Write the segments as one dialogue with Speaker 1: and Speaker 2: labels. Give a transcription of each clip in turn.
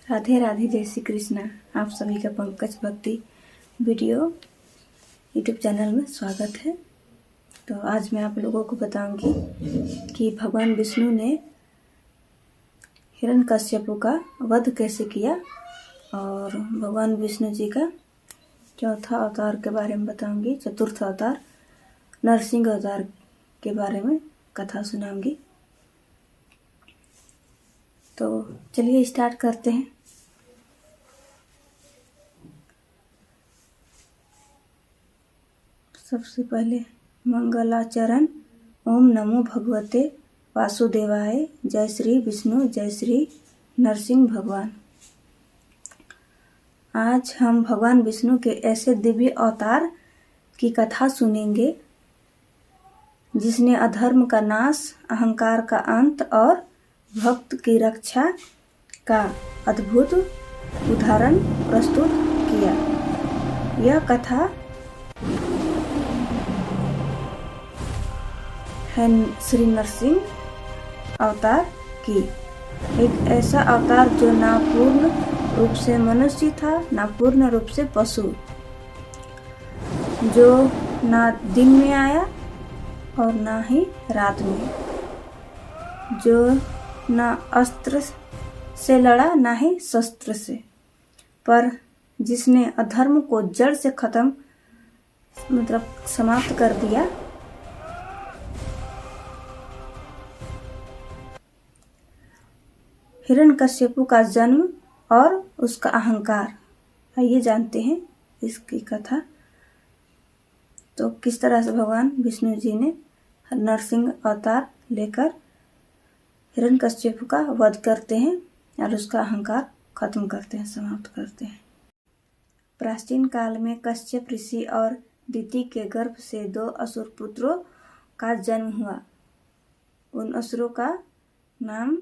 Speaker 1: राधे राधे, जय श्री कृष्णा। आप सभी का पंकज भक्ति वीडियो यूट्यूब चैनल में स्वागत है। तो आज मैं आप लोगों को बताऊंगी कि भगवान विष्णु ने हिरण्यकश्यपु का वध कैसे किया और भगवान विष्णु जी का चौथा अवतार के बारे में बताऊंगी। चतुर्थ अवतार नरसिंह अवतार के बारे में कथा सुनाऊंगी। तो चलिए स्टार्ट करते हैं। सबसे पहले मंगलाचरण। ओम नमो भगवते वासुदेवाय। जय श्री विष्णु, जय श्री नरसिंह भगवान। आज हम भगवान विष्णु के ऐसे दिव्य अवतार की कथा सुनेंगे जिसने अधर्म का नाश, अहंकार का अंत और भक्त की रक्षा का अद्भुत उदाहरण प्रस्तुत किया। यह कथा है श्री नरसिंह अवतार की। एक ऐसा अवतार जो ना पूर्ण रूप से मनुष्य था, ना पूर्ण रूप से पशु, जो ना दिन में आया और ना ही रात में, जो ना अस्त्र से लड़ा ना ही शस्त्र से, पर जिसने अधर्म को जड़ से खत्म समाप्त कर दिया। हिरण्यकश्यपु का जन्म और उसका अहंकार, आइए जानते हैं इसकी कथा। तो किस तरह से भगवान विष्णु जी ने नरसिंह अवतार लेकर हिरण्यकश्यपु का वध करते हैं और उसका अहंकार खत्म करते हैं, समाप्त करते हैं। प्राचीन काल में कश्यप ऋषि और दिति के गर्भ से 2 असुर पुत्रों का जन्म हुआ। उन असुरों का नाम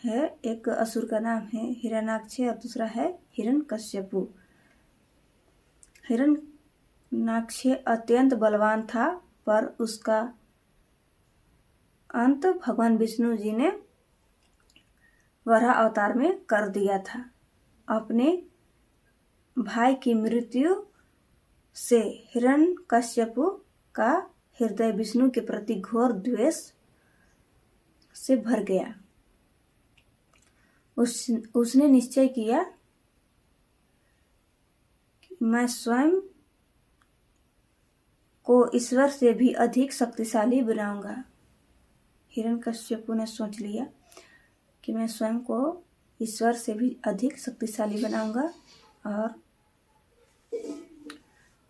Speaker 1: है, एक असुर का नाम है हिरण्याक्ष और दूसरा है हिरण्यकश्यपु। हिरण्याक्ष अत्यंत बलवान था, पर उसका अंत भगवान विष्णु जी ने वराह अवतार में कर दिया था। अपने भाई की मृत्यु से हिरण्यकश्यपु का हृदय विष्णु के प्रति घोर द्वेष से भर गया। उसने निश्चय किया कि मैं स्वयं को ईश्वर से भी अधिक शक्तिशाली बनाऊंगा। हिरण्यकश्यपु ने सोच लिया कि मैं स्वयं को ईश्वर से भी अधिक शक्तिशाली बनाऊंगा और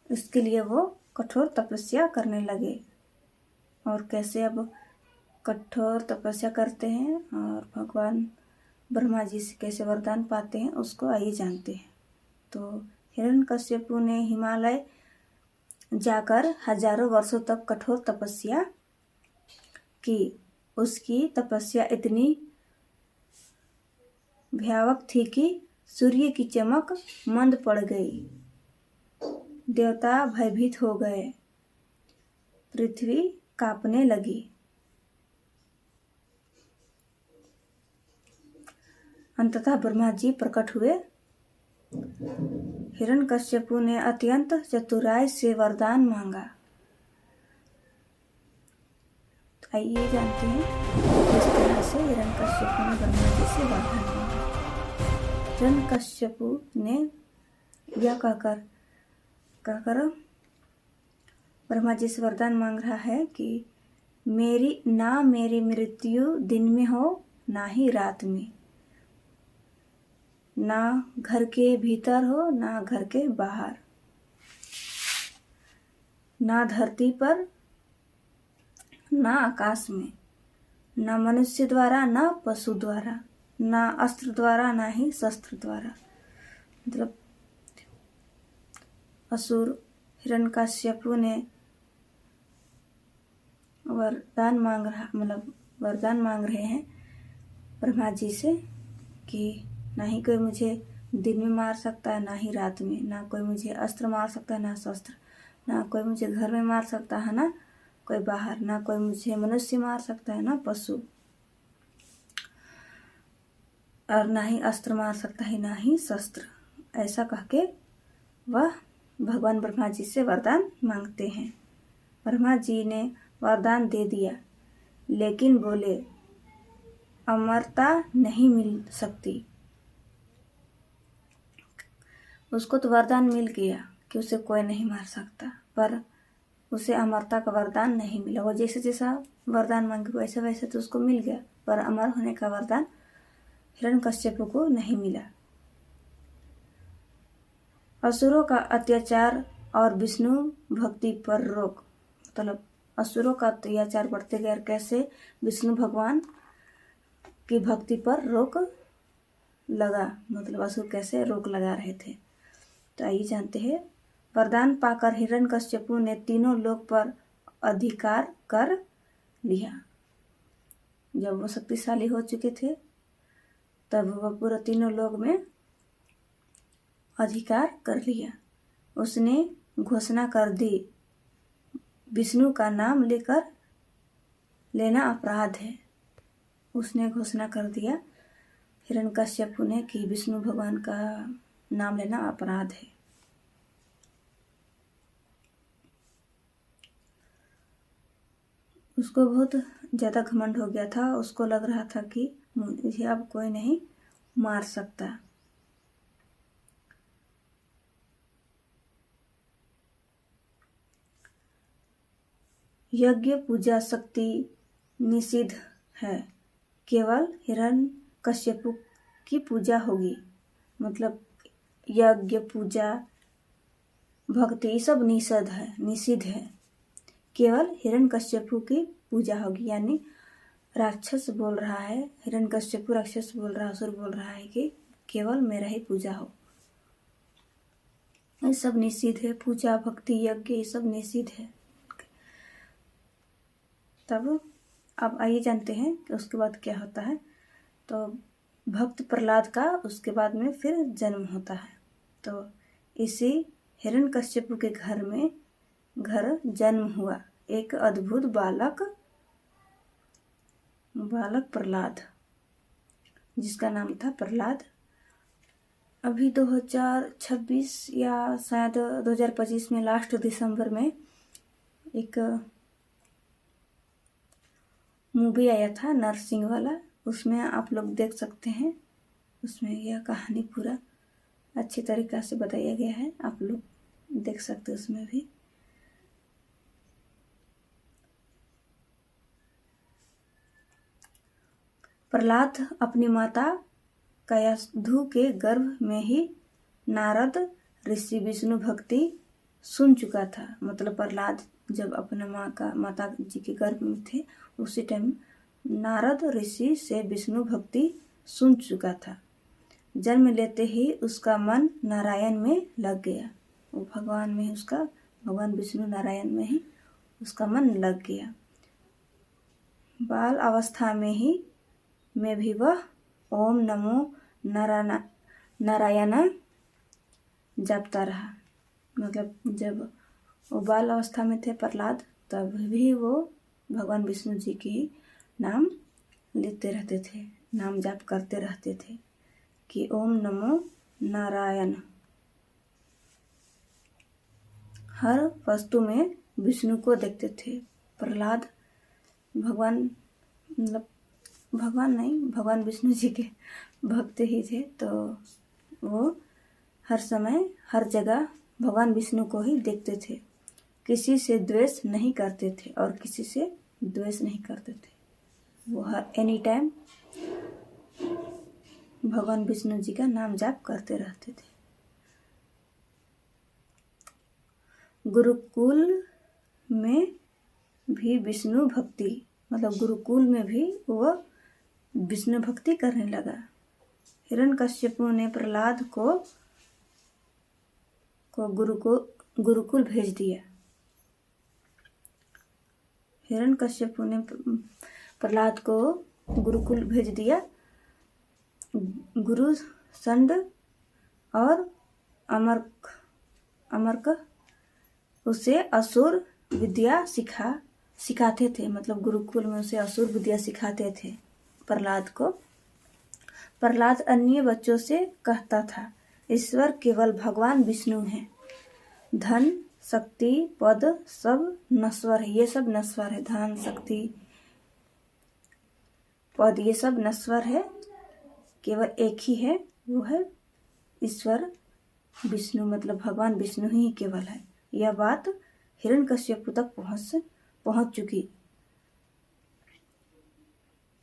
Speaker 1: इसके लिए वो कठोर तपस्या करने लगे। और कैसे अब कठोर तपस्या करते हैं और भगवान ब्रह्मा जी से कैसे वरदान पाते हैं, उसको आइए जानते हैं। तो हिरण्यकश्यपु ने हिमालय जाकर हजारों वर्षों तक कठोर तपस्या की। उसकी तपस्या इतनी भयावह थी कि सूर्य की चमक मंद पड़ गई, देवता भयभीत हो गए, पृथ्वी कांपने लगी। अंततः ब्रह्मा जी प्रकट हुए। हिरण्यकश्यपु ने अत्यंत चतुराई से वरदान मांगा। आइए जानते हैं किस तरह से हिरण्यकश्यपु ने ब्रह्मा जी से वरदान मांगा। हिरण्यकश्यपु ने यह कहकर ब्रह्मा जी से वरदान मांग रहा है कि मेरी मृत्यु दिन में हो ना ही रात में, ना घर के भीतर हो ना घर के बाहर, ना धरती पर ना आकाश में, ना मनुष्य द्वारा ना पशु द्वारा, ना अस्त्र द्वारा ना ही शस्त्र द्वारा। मतलब असुर हिरण्यकश्यपु ने वरदान मांग रहे हैं ब्रह्मा जी से कि ना ही कोई मुझे दिन में मार सकता है ना ही रात में, ना कोई मुझे अस्त्र मार सकता है ना शस्त्र, ना कोई मुझे घर में मार सकता है ना कोई बाहर, ना कोई मुझे मनुष्य मार सकता है ना पशु। और ना ही अस्त्र मार सकता है, ना ही शस्त्र, ऐसा कह के वह भगवान ब्रह्मा जी से वरदान मांगते हैं। ब्रह्मा जी ने वरदान दे दिया, लेकिन बोले अमरता नहीं मिल सकती। उसको तो वरदान मिल गया कि उसे कोई नहीं मार सकता, पर उसे अमरता का वरदान नहीं मिला। वो जैसे जैसा वरदान मांगे वैसे वैसे तो उसको मिल गया, पर अमर होने का वरदान हिरण्यकश्यप को नहीं मिला। असुरों का अत्याचार और विष्णु भक्ति पर रोक, मतलब असुरों का अत्याचार बढ़ते गया, कैसे विष्णु भगवान की भक्ति पर रोक लगा, मतलब असुर कैसे रोक लगा रहे थे। तो आइए जानते हैं। वरदान पाकर हिरण्यकश्यपु ने तीनों लोक पर अधिकार कर लिया। जब वो शक्तिशाली हो चुके थे तब वह पूरा तीनों लोक में अधिकार कर लिया। उसने घोषणा कर दी, विष्णु का नाम लेकर लेना अपराध है। उसने घोषणा कर दिया हिरण्यकश्यपु ने कि विष्णु भगवान का नाम लेना अपराध है। उसको बहुत ज़्यादा घमंड हो गया था। उसको लग रहा था कि मुझे अब कोई नहीं मार सकता। यज्ञ पूजा शक्ति निषिद्ध है, केवल हिरण्यकश्यपु की पूजा होगी। मतलब यज्ञ पूजा भक्ति ये सब निषिद्ध है, केवल हिरण्यकश्यपु की पूजा होगी। यानी राक्षस बोल रहा है, हिरण्यकश्यपु राक्षस बोल रहा है, असुर बोल रहा है कि केवल मेरा ही पूजा हो। ये सब निषिद्ध है, पूजा भक्ति यज्ञ ये सब निषिद्ध है। तब अब आइए जानते हैं कि उसके बाद क्या होता है। तो भक्त प्रहलाद का उसके बाद में फिर जन्म होता है। तो इसी हिरण्यकश्यपु के घर जन्म हुआ एक अद्भुत बालक प्रहलाद, जिसका नाम था प्रहलाद। अभी 2026 या शायद 2025 में लास्ट दिसंबर में एक मूवी आया था नरसिंह वाला, उसमें आप लोग देख सकते हैं। उसमें यह कहानी पूरा अच्छी तरीक़ा से बताया गया है, आप लोग देख सकते हैं उसमें भी। प्रहलाद अपनी माता कयाधु के गर्भ में ही नारद ऋषि विष्णु भक्ति सुन चुका था। मतलब प्रहलाद जब अपने माता जी के गर्भ में थे उसी टाइम नारद ऋषि से विष्णु भक्ति सुन चुका था। जन्म लेते ही उसका मन नारायण में लग गया। वो भगवान विष्णु नारायण में ही उसका मन लग गया। बाल अवस्था में भी वह ओम नमो नारायण जपता रहा। मतलब जब वो बाल अवस्था में थे प्रहलाद, तब भी वो भगवान विष्णु जी की नाम लेते रहते थे, नाम जाप करते रहते थे कि ओम नमो नारायण। हर वस्तु में विष्णु को देखते थे। प्रहलाद भगवान विष्णु जी के भक्त ही थे। तो वो हर समय हर जगह भगवान विष्णु को ही देखते थे। किसी से द्वेष नहीं करते थे और किसी से द्वेष नहीं करते थे। वो हर एनी टाइम भगवान विष्णु जी का नाम जाप करते रहते थे। गुरुकुल में भी विष्णु भक्ति, मतलब गुरुकुल में भी वो विष्णु भक्ति करने लगा। हिरण्यकश्यपु ने प्रहलाद को गुरुकुल भेज दिया। हिरण्यकश्यपु ने प्रहलाद को गुरुकुल भेज दिया। गुरु संड और अमरक उसे असुर विद्या सिखाते थे। मतलब गुरुकुल में उसे असुर विद्या सिखाते थे प्रहलाद को। प्रहलाद अन्य बच्चों से कहता था, ईश्वर केवल भगवान विष्णु हैं। धन, शक्ति, पद सब नश्वर है। ये सब नश्वर है। धन, शक्ति, पद ये सब नश्वर है। केवल एक ही है, वो है ईश्वर विष्णु, मतलब भगवान विष्णु ही केवल है। यह बात हिरण्यकश्यप तक पहुंच चुकी।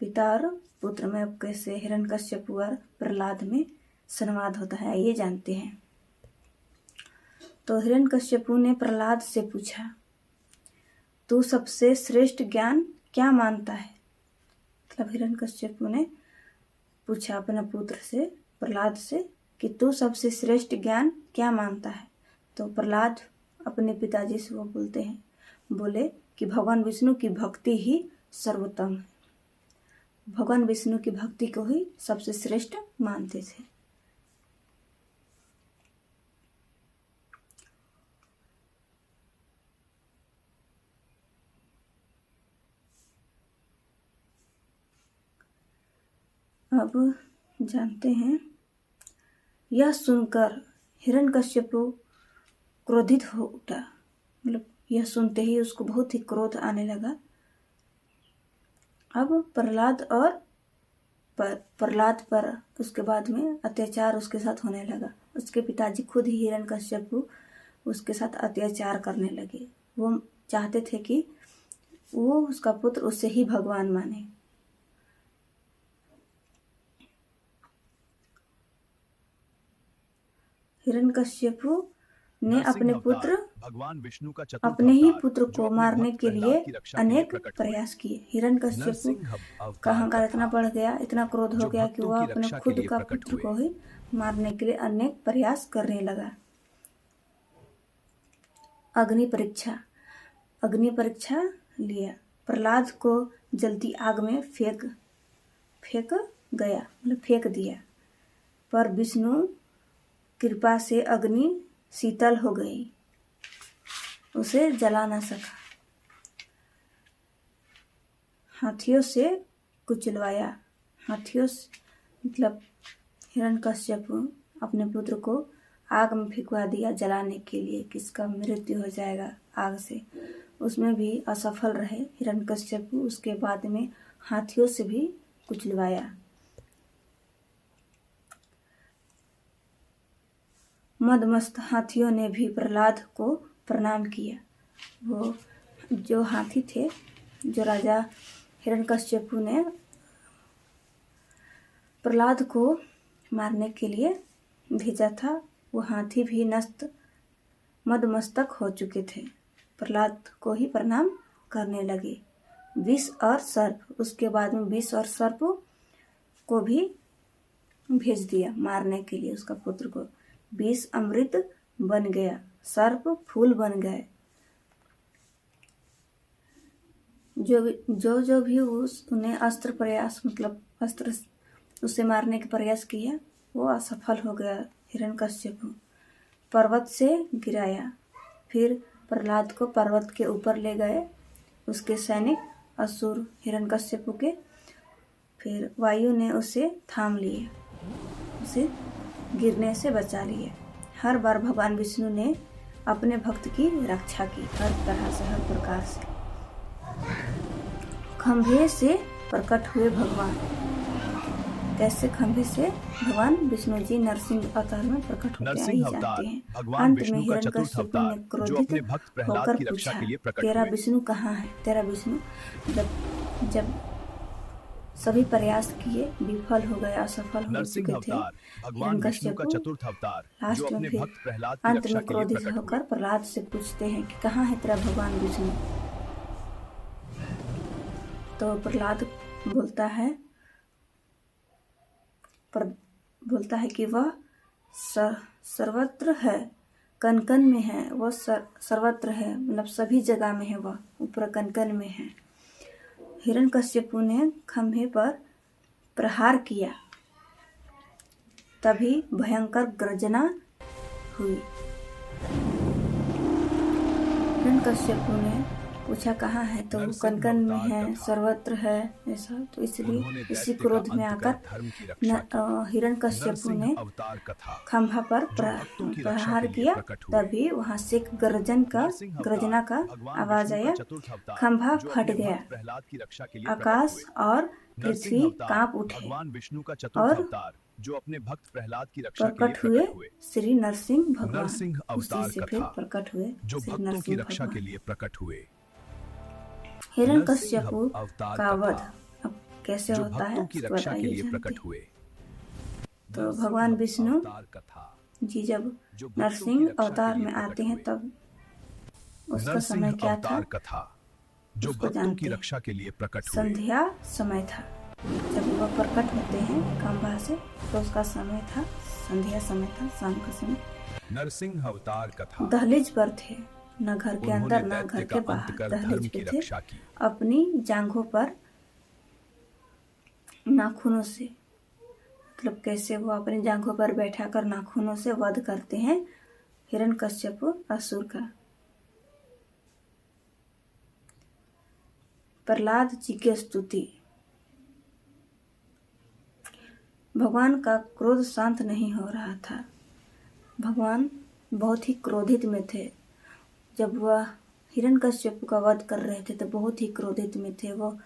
Speaker 1: पिता और पुत्र में अब कैसे हिरण्यकश्यप और प्रहलाद में संवाद होता है, ये जानते हैं। तो हिरण्यकश्यप ने प्रहलाद से पूछा, तू सबसे श्रेष्ठ ज्ञान क्या मानता है? मतलब हिरण्यकश्यप ने पूछा अपने पुत्र से, प्रहलाद से, कि तू सबसे श्रेष्ठ ज्ञान क्या मानता है? तो प्रहलाद अपने पिताजी से वो बोले कि भगवान विष्णु की भक्ति ही सर्वोत्तम है। भगवान विष्णु की भक्ति को ही सबसे श्रेष्ठ मानते थे। अब जानते हैं, यह सुनकर हिरण्यकश्यप क्रोधित हो उठा। मतलब यह सुनते ही उसको बहुत ही क्रोध आने लगा। अब प्रहलाद पर उसके बाद में अत्याचार उसके साथ होने लगा। उसके पिताजी खुद ही हिरण्यकश्यप उसके साथ अत्याचार करने लगे। वो चाहते थे कि वो उसका पुत्र उससे ही भगवान माने। हिरण्यकश्यप ने अपने ही पुत्र को मारने के लिए अनेक प्रयास किए। हिरण्यकश्यप का अहंकार इतना बढ़ गया, इतना क्रोध हो गया कि वह अपने खुद का पुत्र को ही मारने के लिए अनेक प्रयास करने लगा। अग्नि परीक्षा लिया। प्रहलाद को जलती आग में फेंक दिया, पर विष्णु कृपा से अग्नि शीतल हो गई, उसे जला न सका। हाथियों से कुचलवाया। मतलब हिरण्यकश्यप अपने पुत्र को आग में फेंकवा दिया जलाने के लिए, किसका मृत्यु हो जाएगा आग से। उसमें भी असफल रहे हिरण्यकश्यप। उसके बाद में हाथियों से भी कुचलवाया। मदमस्त हाथियों ने भी प्रहलाद को प्रणाम किया। वो जो हाथी थे, जो राजा हिरण्यकश्यप ने प्रहलाद को मारने के लिए भेजा था, वो हाथी भी मदमस्तक हो चुके थे। प्रहलाद को ही प्रणाम करने लगे। विष और सर्प, उसके बाद में विष और सर्प को भी भेज दिया मारने के लिए उसका पुत्र को। विष अमृत बन गया, सर्प फूल बन गए। जो भी उन्हें अस्त्र उसे मारने के प्रयास किया, वो असफल हो गया। हिरण्यकश्यप पर्वत से गिराया। फिर प्रहलाद को पर्वत के ऊपर ले गए उसके सैनिक असुर हिरण्यकश्यप के। फिर वायु ने उसे थाम लिए, उसे गिरने से बचा लिए। हर बार भगवान विष्णु ने अपने भक्त की रक्षा की, हर तरह से, हर प्रकार से। खंभे से प्रकट हुए भगवान। कैसे खंभे से भगवान विष्णु जी नरसिंह अवतार में प्रकट होते हैं, यही जानते हैं। अंत में हिरण्यकश्यप ने क्रोधित होकर पूछा, तेरा विष्णु कहाँ है? तेरा विष्णु जब सभी प्रयास किए, विफल हो गए, असफल हो चुके थे हिरण्यकश्यप। लास्ट में फिर अंत में क्रोधित होकर प्रहलाद से पूछते हैं कि कहाँ है तेरा भगवान विष्णु? तो प्रहलाद बोलता है कि वह सर्वत्र है, कण कण में है। वह सर्वत्र है, मतलब सभी जगह में है, वह ऊपर कण कण में है। हिरण्यकश्यप ने खंभे पर प्रहार किया, तभी भयंकर गर्जना हुई। हिरण्यकश्यप ने पूछा कहाँ है, तो कनकन में है, सर्वत्र है ऐसा। तो इसलिए इसी क्रोध में आकर हिरण्यकश्यपु ने खंभा पर प्रहार किया। तभी वहां से एक गर्जना का आवाज आया, खंभा फट गया, आकाश और पृथ्वी कांप उठे और
Speaker 2: जो अपने भक्त प्रहलाद की रक्षा के
Speaker 1: प्रकट हुए श्री नरसिंह भगवान। उसी से फिर प्रकट हुए
Speaker 2: जो भक्तों की रक्षा के लिए प्रकट हुए।
Speaker 1: हिरण्यकश्यपु का वध अब कैसे होता है
Speaker 2: रक्षा के लिए प्रकट हुए।
Speaker 1: तो भगवान विष्णु जी जब नरसिंह अवतार में आते हैं तब उसका समय क्या था,
Speaker 2: जो भक्तों की रक्षा के लिए प्रकट हुए।
Speaker 1: संध्या समय था। जब वह प्रकट होते हैं खंभा से तो उसका समय था संध्या समय था, शाम का समय।
Speaker 2: नरसिंह अवतार कथा।
Speaker 1: दहलीज पर थे, न घर के अंदर न घर के बाहर, दहलीज पे थे। अपनी जांघों पर नाखूनों से, मतलब कैसे वो अपनी जांघों पर बैठा कर नाखूनों से वध करते हैं हिरण्यकश्यपु असुर का। प्रहलाद जी की स्तुति। भगवान का क्रोध शांत नहीं हो रहा था। भगवान बहुत ही क्रोधित में थे। जब वह हिरण्यकश्यपु का वध कर रहे थे तो बहुत ही क्रोधित में थे वो।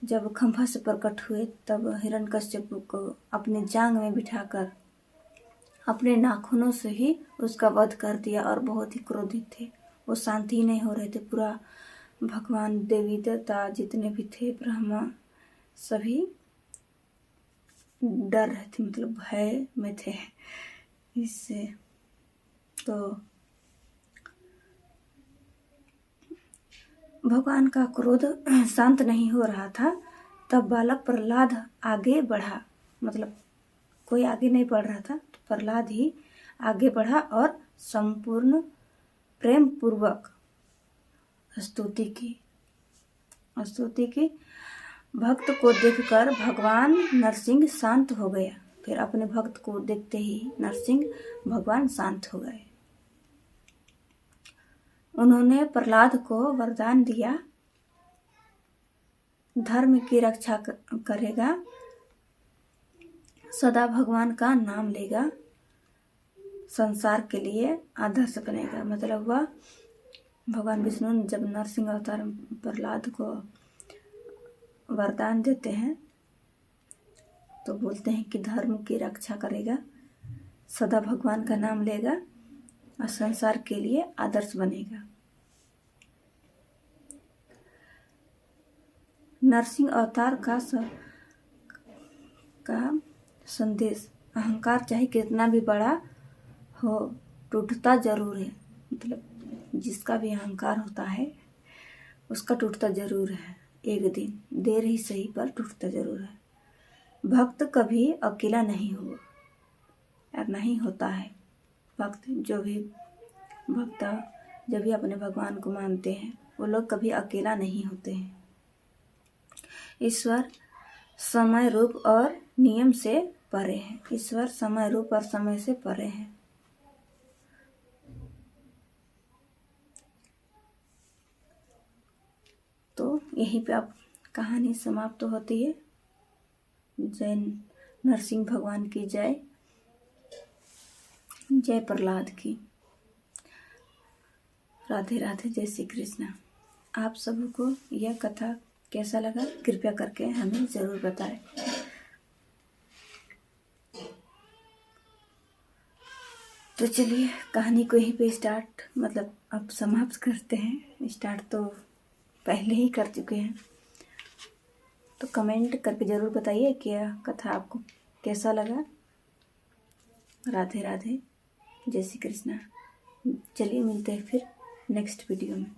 Speaker 1: जब खंभा से प्रकट हुए तब हिरण्यकश्यपु को अपने जांग में बिठाकर अपने नाखूनों से ही उसका वध कर दिया और बहुत ही क्रोधित थे। वो शांति ही नहीं हो रहे थे। पूरा भगवान, देवी देवता जितने भी थे, ब्रह्मा, सभी डर रहे थे, मतलब भय में थे इससे। तो भगवान का क्रोध शांत नहीं हो रहा था। तब बालक प्रहलाद आगे बढ़ा, मतलब कोई आगे नहीं बढ़ रहा था, तो प्रहलाद ही आगे बढ़ा और संपूर्ण प्रेम पूर्वक स्तुति की। भक्त को देखकर भगवान नरसिंह शांत हो गया। फिर अपने भक्त को देखते ही नरसिंह भगवान शांत हो गए। उन्होंने प्रहलाद को वरदान दिया, धर्म की रक्षा करेगा, सदा भगवान का नाम लेगा, संसार के लिए आदर्श बनेगा। मतलब वह भगवान विष्णु ने जब नरसिंह अवतार प्रहलाद को वरदान देते हैं तो बोलते हैं कि धर्म की रक्षा करेगा, सदा भगवान का नाम लेगा और संसार के लिए आदर्श बनेगा। नरसिंह अवतार का संदेश, अहंकार चाहे कितना भी बड़ा हो टूटता जरूर है। मतलब जिसका भी अहंकार होता है उसका टूटता जरूर है, एक दिन देर ही सही पर टूटता जरूर है। भक्त कभी अकेला नहीं हो और नहीं होता है। भक्त जो भी अपने भगवान को मानते हैं वो लोग कभी अकेला नहीं होते हैं। ईश्वर समय, रूप और नियम से परे है। ईश्वर समय, रूप और समय से परे है। तो यहीं पे अब कहानी समाप्त होती है। जय नरसिंह भगवान की जय, जय प्रहलाद की। राधे राधे, जय श्री कृष्ण। आप सबको यह कथा कैसा लगा कृपया करके हमें ज़रूर बताएं। तो चलिए कहानी को यहीं पे अब समाप्त करते हैं। स्टार्ट तो पहले ही कर चुके हैं। तो कमेंट करके ज़रूर बताइए कि यह कथा आपको कैसा लगा। राधे राधे, जय श्री कृष्णा। चलिए मिलते हैं फिर नेक्स्ट वीडियो में।